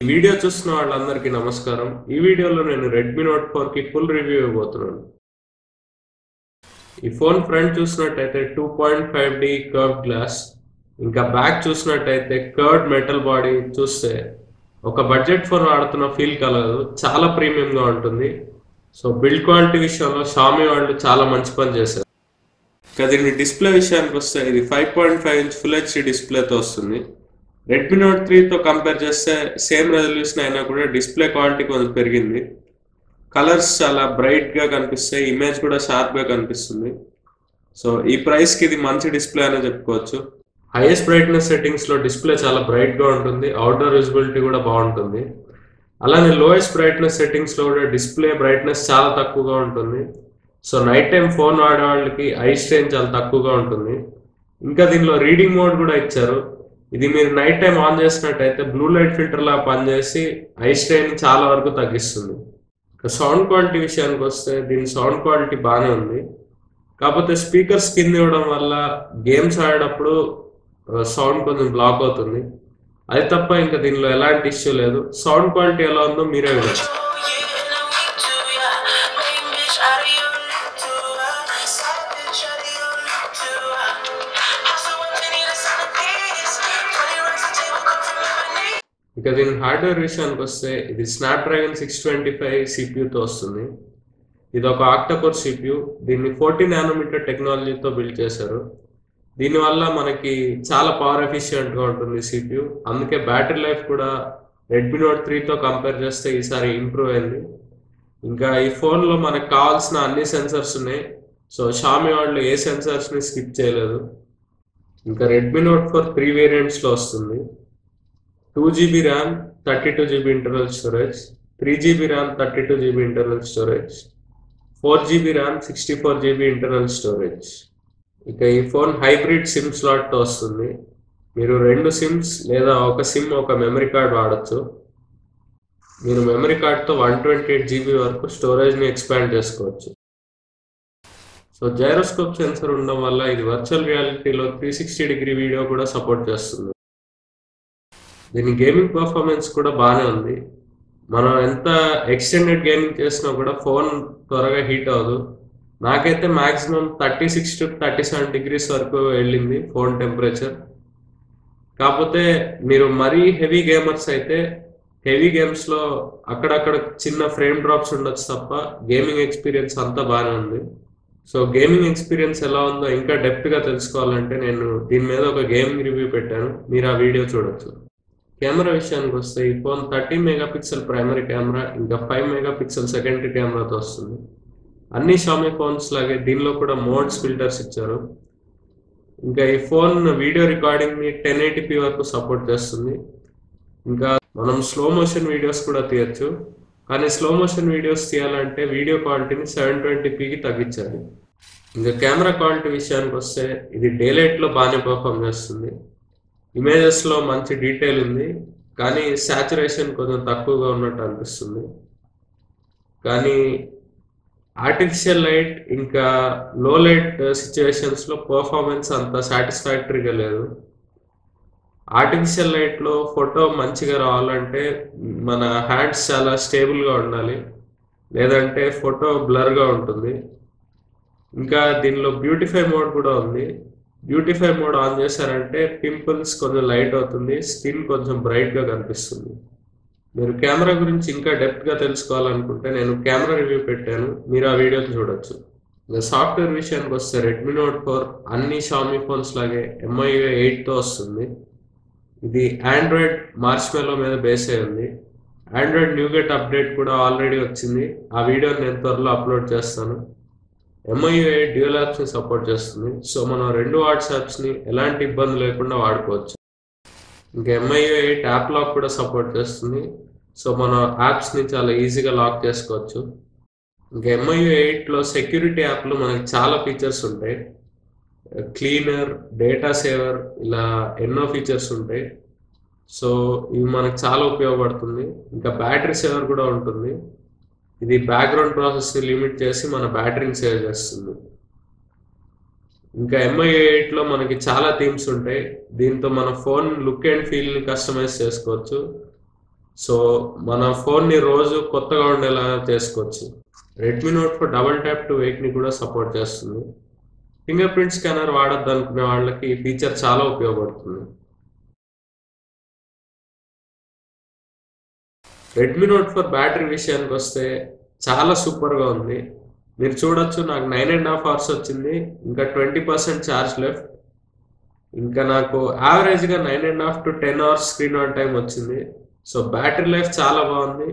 Video చూస్తున్న వాళ్ళందరికీ నమస్కారం. ఈ వీడియోలో నేను రెడ్మీ నోట్ 4 కి ఫుల్ రివ్యూ ఇవ్వబోతున్నాను. ఈ ఫోన్ ఫ్రంట్ చూసినట్టయితే 2.5D కర్వ్డ్ గ్లాస్, ఇంకా బ్యాక్ చూసినట్టయితే కర్వ్డ్ మెటల్ బాడీ చూస్తే ఒక బడ్జెట్ ఫోన్ వాడుతున్న ఫీల్ కలగదు. చాలా ప్రీమియంగా ఉంటుంది. సో బిల్డ్ క్వాలిటీ విషయంలో షామీ వాళ్ళు చాలా మంచి పని చేశారు. ఇక దీని డిస్ప్లే విషయానికి వస్తే ఇది 5.5 ఇంచ్ ఫుల్ హెచ్డి డిస్ప్లేతో వస్తుంది. రెడ్మీ నోట్ 3తో కంపేర్ చేస్తే సేమ్ రెజల్యూషన్ అయినా కూడా డిస్ప్లే క్వాలిటీ కొంచెం పెరిగింది. కలర్స్ చాలా బ్రైట్గా కనిపిస్తాయి, ఇమేజ్ కూడా షార్ప్గా కనిపిస్తుంది. సో ఈ ప్రైస్కి ఇది మంచి డిస్ప్లే అనే చెప్పుకోవచ్చు. హైయెస్ట్ బ్రైట్నెస్ సెట్టింగ్స్లో డిస్ప్లే చాలా బ్రైట్గా ఉంటుంది, అవుట్డోర్ విజిబిలిటీ కూడా బాగుంటుంది. అలానే లోయెస్ట్ బ్రైట్నెస్ సెట్టింగ్స్లో కూడా డిస్ప్లే బ్రైట్నెస్ చాలా తక్కువగా ఉంటుంది. సో నైట్ టైం ఫోన్ వాడే వాళ్ళకి ఐ స్ట్రెయిన్ చాలా తక్కువగా ఉంటుంది. ఇంకా దీనిలో రీడింగ్ మోడ్ కూడా ఇచ్చారు. ఇది మీరు నైట్ టైం ఆన్ చేసినట్టయితే బ్లూ లైట్ ఫిల్టర్ లా పనిచేసి ఐ స్ట్రెయిన్ చాలా వరకు తగ్గిస్తుంది. సౌండ్ క్వాలిటీ విషయానికి వస్తే దీని సౌండ్ క్వాలిటీ బాగానే ఉంది. కాకపోతే స్పీకర్స్ కింద ఇవ్వడం వల్ల గేమ్స్ ఆడేటప్పుడు సౌండ్ కొంచెం బ్లాక్ అవుతుంది. అది తప్ప ఇంకా దీనిలో ఎలాంటి ఇష్యూ లేదు. సౌండ్ క్వాలిటీ ఎలా ఉందో మీరే వినొచ్చు. ఇక దీని హార్డ్వేర్ విషయానికి వస్తే ఇది స్నాప్డ్రాగన్ 625 సిపియూతో వస్తుంది. ఇది ఒక ఆక్టాకోర్ సిపియూ. దీన్ని 14 నానోమీటర్ టెక్నాలజీతో బిల్డ్ చేశారు. దీనివల్ల మనకి చాలా పవర్ ఎఫిషియెంట్గా ఉంటుంది సిపియూ. అందుకే బ్యాటరీ లైఫ్ కూడా రెడ్మీ నోట్ 3తో కంపేర్ చేస్తే ఈసారి ఇంప్రూవ్ అయింది. ఇంకా ఈ ఫోన్లో మనకు కావాల్సిన అన్ని సెన్సర్స్ ఉన్నాయి. సో షామీ వాళ్ళు ఏ సెన్సర్స్ని స్కిప్ చేయలేదు. ఇంకా రెడ్మీ నోట్ 4 3 వేరియంట్స్లో వస్తుంది. 2GB RAM, 32GB internal storage, 3GB RAM, 32GB internal storage, 4GB RAM, 64GB internal storage. ఇక ఈ ఫోన్ హైబ్రిడ్ సిమ్ స్లాట్తో వస్తుంది. మీరు 2 సిమ్స్ లేదా ఒక సిమ్ ఒక మెమరీ కార్డ్ వాడచ్చు. మీరు మెమరీ కార్డ్తో 128GB వరకు స్టోరేజ్ని ఎక్స్పాండ్ చేసుకోవచ్చు. సో జైరోస్కోప్ సెన్సర్ ఉండడం వల్ల ఇది వర్చువల్ రియాలిటీలో 360 డిగ్రీ వీడియో కూడా సపోర్ట్ చేస్తుంది. దీని గేమింగ్ పర్ఫార్మెన్స్ కూడా బాగానే ఉంది. మనం ఎంత ఎక్స్టెండెడ్ గేమింగ్ చేసినా కూడా ఫోన్ త్వరగా హీట్ అవ్వదు. నాకైతే మ్యాక్సిమం 36 to 37 డిగ్రీస్ వరకు వెళ్ళింది ఫోన్ టెంపరేచర్. కాకపోతే మీరు మరీ హెవీ గేమర్స్ అయితే హెవీ గేమ్స్లో అక్కడక్కడ చిన్న ఫ్రేమ్ డ్రాప్స్ ఉండొచ్చు తప్ప గేమింగ్ ఎక్స్పీరియన్స్ అంతా బాగానే ఉంది. సో గేమింగ్ ఎక్స్పీరియన్స్ ఎలా ఉందో ఇంకా డెప్త్గా తెలుసుకోవాలంటే నేను దీని మీద ఒక గేమింగ్ రివ్యూ పెట్టాను, మీరు ఆ వీడియో చూడొచ్చు. కెమెరా విషయానికి వస్తే ఈ ఫోన్ 13 మెగాపిక్సెల్ ప్రైమరీ కెమెరా, ఇంకా 5 మెగాపిక్సెల్ సెకండరీ కెమెరాతో వస్తుంది. అన్ని షామీ ఫోన్స్ లాగే దీనిలో కూడా మోడ్స్ ఫిల్టర్స్ ఇచ్చారు. ఇంకా ఈ ఫోన్ వీడియో రికార్డింగ్ని 1080p వరకు సపోర్ట్ చేస్తుంది. ఇంకా మనం స్లో మోషన్ వీడియోస్ కూడా తీయచ్చు. కానీ స్లో మోషన్ వీడియోస్ తీయాలంటే వీడియో క్వాలిటీని 720pకి తగ్గించాలి. ఇంకా కెమెరా క్వాలిటీ విషయానికి వస్తే ఇది డే లైట్లో బాగానే పర్ఫామ్ చేస్తుంది. ఇమేజెస్లో మంచి డీటెయిల్ ఉంది, కానీ సాచురేషన్ కొంచెం తక్కువగా ఉన్నట్టు అనిపిస్తుంది. కానీ ఆర్టిఫిషియల్ లైట్ ఇంకా లో లైట్ సిచ్యువేషన్స్లో పర్ఫార్మెన్స్ అంత సాటిస్ఫాక్టరీగా లేదు. ఆర్టిఫిషియల్ లైట్లో ఫోటో మంచిగా రావాలంటే మన హ్యాండ్స్ చాలా స్టేబుల్గా ఉండాలి, లేదంటే ఫోటో బ్లర్గా ఉంటుంది. ఇంకా దీనిలో బ్యూటిఫై మోడ్ కూడా ఉంది. బ్యూటిఫై మోడ్ ఆన్ చేశారంటే పింపుల్స్ కొంచెం లైట్ అవుతుంది, స్కిన్ కొంచెం బ్రైట్గా కనిపిస్తుంది. మీరు కెమెరా గురించి ఇంకా డెప్త్గా తెలుసుకోవాలనుకుంటే నేను కెమెరా రివ్యూ పెట్టాను, మీరు ఆ వీడియోని చూడొచ్చు. ఇంకా సాఫ్ట్వేర్ విషయానికి వస్తే రెడ్మీ నోట్ 4 అన్ని షామీ ఫోన్స్ లాగే MIUI 8తో వస్తుంది. ఇది ఆండ్రాయిడ్ మార్ష్మెలో మీద బేస్ అయి ఉంది. ఆండ్రాయిడ్ న్యూగెట్ అప్డేట్ కూడా ఆల్రెడీ వచ్చింది, ఆ వీడియోని నేను త్వరలో అప్లోడ్ చేస్తాను. MIUI డ్యూయల్ యాప్స్ని సపోర్ట్ చేస్తుంది. సో మనం 2 వాట్సాప్స్ని ఎలాంటి ఇబ్బంది లేకుండా వాడుకోవచ్చు. ఇంకా MIUI 8 యాప్ లాక్ కూడా సపోర్ట్ చేస్తుంది. సో మన యాప్స్ని చాలా ఈజీగా లాక్ చేసుకోవచ్చు. ఇంకా MIUI 8లో సెక్యూరిటీ యాప్లో మనకి చాలా ఫీచర్స్ ఉంటాయి. క్లీనర్, డేటా సేవర్, ఇలా ఎన్నో ఫీచర్స్ ఉంటాయి. సో ఇవి మనకు చాలా ఉపయోగపడుతుంది. ఇంకా బ్యాటరీ సేవర్ కూడా ఉంటుంది. ఇది బ్యాక్గ్రౌండ్ ప్రాసెస్ని లిమిట్ చేసి మన బ్యాటరీని సేవ్ చేస్తుంది. ఇంకా MIUI 8లో మనకి చాలా థీమ్స్ ఉంటాయి. దీంతో మన ఫోన్ లుక్ అండ్ ఫీల్ని కస్టమైజ్ చేసుకోవచ్చు. సో మన ఫోన్ని రోజు కొత్తగా ఉండేలా చేసుకోవచ్చు. Redmi note four double tap to వేక్ని కూడా సపోర్ట్ చేస్తుంది. ఫింగర్ ప్రింట్ స్కానర్ వాడొద్దు అనుకునే వాళ్ళకి ఈ ఫీచర్ చాలా ఉపయోగపడుతుంది. రెడ్మీ నోట్ ఫర్ బ్యాటరీ విషయానికి వస్తే చాలా సూపర్గా ఉంది. మీరు చూడొచ్చు, నాకు 9.5 అవర్స్ వచ్చింది, ఇంకా 20% ఛార్జ్ లెఫ్ట్. ఇంకా నాకు యావరేజ్గా 9.5 to 10 hours screen on time వచ్చింది. సో బ్యాటరీ లైఫ్ చాలా బాగుంది.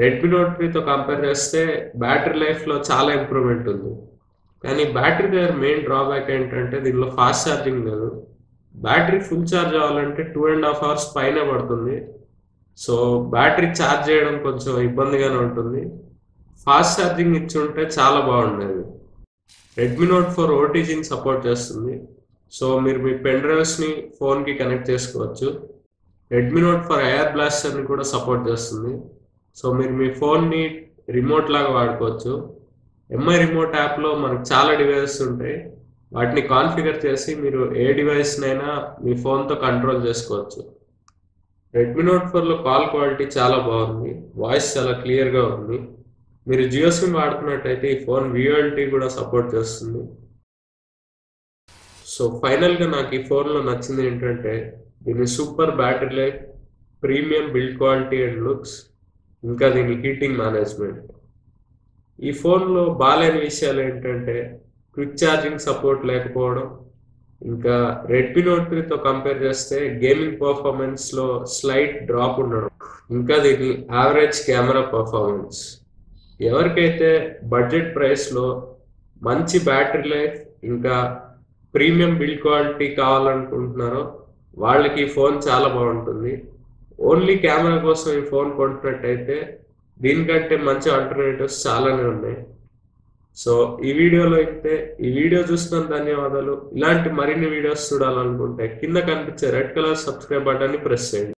రెడ్మీ నోట్ 3తో కంపేర్ చేస్తే బ్యాటరీ లైఫ్లో చాలా ఇంప్రూవ్మెంట్ ఉంది. కానీ బ్యాటరీ దగ్గర మెయిన్ డ్రాబ్యాక్ ఏంటంటే దీనిలో ఫాస్ట్ ఛార్జింగ్ లేదు. బ్యాటరీ ఫుల్ ఛార్జ్ అవ్వాలంటే 2.5 అవర్స్ పైనే పడుతుంది. సో బ్యాటరీ ఛార్జ్ చేయడం కొంచెం ఇబ్బందిగానే ఉంటుంది. ఫాస్ట్ ఛార్జింగ్ ఇచ్చి ఉంటే చాలా బాగుండేది. రెడ్మీ నోట్ 4 ఓటీజీని సపోర్ట్ చేస్తుంది. సో మీరు మీ పెన్ డ్రైవ్స్ని ఫోన్కి కనెక్ట్ చేసుకోవచ్చు. రెడ్మీ నోట్ 4 ఎయిర్ బ్లాస్టర్ని కూడా సపోర్ట్ చేస్తుంది. సో మీరు మీ ఫోన్ని రిమోట్ లాగా వాడుకోవచ్చు. ఎంఐ రిమోట్ యాప్లో మనకు చాలా డివైసెస్ ఉంటాయి. వాటిని కాన్ఫిగర్ చేసి మీరు ఏ డివైస్నైనా మీ ఫోన్తో కంట్రోల్ చేసుకోవచ్చు. రెడ్మీ నోట్ 4లో కాల్ క్వాలిటీ చాలా బాగుంది. వాయిస్ చాలా క్లియర్గా ఉంది. మీరు జియో సిమ్ వాడుతున్నట్టయితే ఈ ఫోన్ విఓఎల్టీ కూడా సపోర్ట్ చేస్తుంది. సో ఫైనల్గా నాకు ఈ ఫోన్లో నచ్చింది ఏంటంటే దీని super battery life, premium build quality and looks, ఇంకా దీని హీటింగ్ మేనేజ్మెంట్. ఈ ఫోన్లో బాలేని విషయాలు ఏంటంటే క్విక్ ఛార్జింగ్ సపోర్ట్ లేకపోవడం, ఇంకా రెడ్మీ నోట్ 3తో కంపేర్ చేస్తే గేమింగ్ పర్ఫార్మెన్స్లో స్లైట్ డ్రాప్ ఉండడం, ఇంకా దీని యావరేజ్ కెమెరా పర్ఫార్మెన్స్. ఎవరికైతే బడ్జెట్ ప్రైస్లో మంచి బ్యాటరీ లైఫ్ ఇంకా ప్రీమియం బిల్డ్ క్వాలిటీ కావాలనుకుంటున్నారో వాళ్ళకి ఈ ఫోన్ చాలా బాగుంటుంది. ఓన్లీ కెమెరా కోసం ఈ ఫోన్ కొంటున్నట్టయితే దీనికంటే మంచి ఆల్టర్నేటివ్స్ చాలానే ఉన్నాయి. సో ఈ వీడియోలో అయితే ఈ వీడియో చూసిన ధన్యవాదాలు. ఇలాంటి మరిన్ని వీడియోస్ చూడాలనుకుంటే కింద కనిపించే రెడ్ కలర్ సబ్స్క్రైబ్ బటన్ని ప్రెస్ చేయండి.